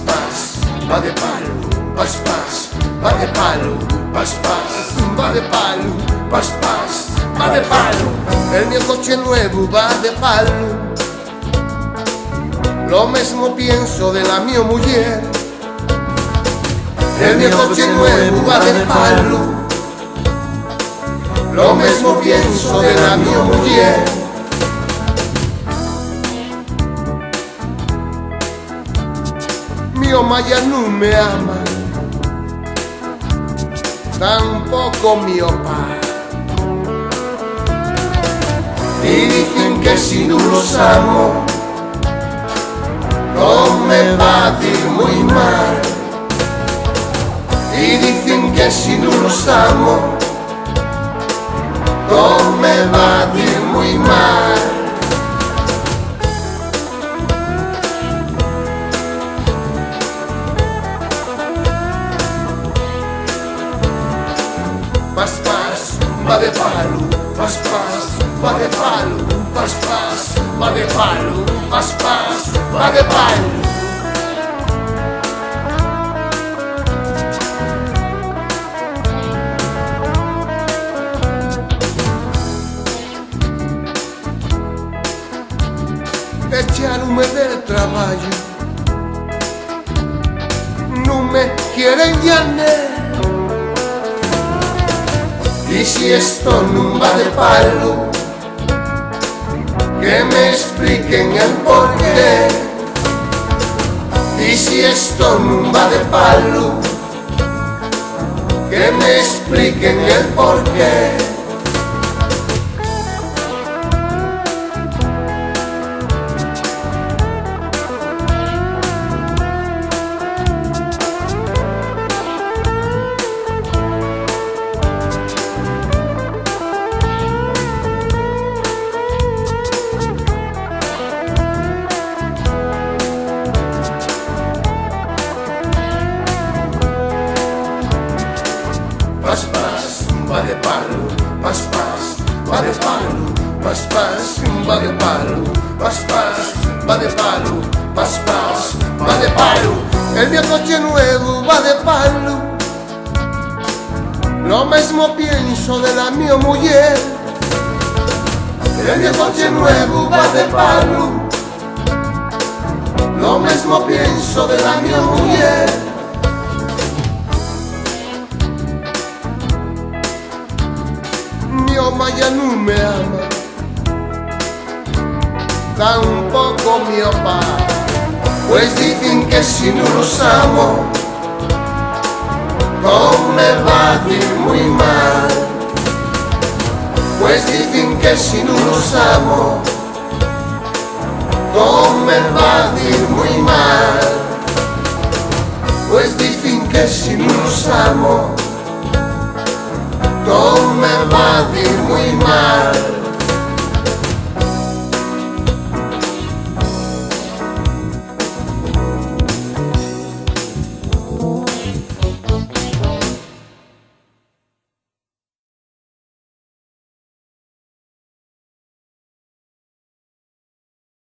pas, va de palo, pas, va de palo, pas, va de palo, pas, va de palo. El mio coche nuevo va de palo. Lo mesmo pienso de la mia mujer. El mio coche nuevo va de palo. Lo mesmo pienso de la mia mujer. Mio Maya non me ama, tampoco mio pa. Y dicen que si no los amo, no me va a ir muy mal. Y dicen que si no los amo, no me va a ir muy mal. Pas, va de palo, pas, va de palo, pas, va de palo, pas, va de palo. Echaronme del traballo, non me quieren ya ner. Y si esto no va de palo, que me expliquen el porqué. Y si esto no va de palo, que me expliquen el porqué. Pas, va de palo, pas, va de palo, pas, va de palo, pas, va de palo, pas, va de palo. El mio coche nuevo va de palo. Lo mesmo pienso de la mia mujer. El mio coche nuevo va de palo. Lo mesmo pienso de la mia mujer. Mio Maya non me ama, tampoco mio pa. Pues dicen que si no los amo, no me va a ir muy mal. Pues dicen que si no los amo, no me va a ir muy mal. Pues dicen que si no los amo, no me va a ir muy mal.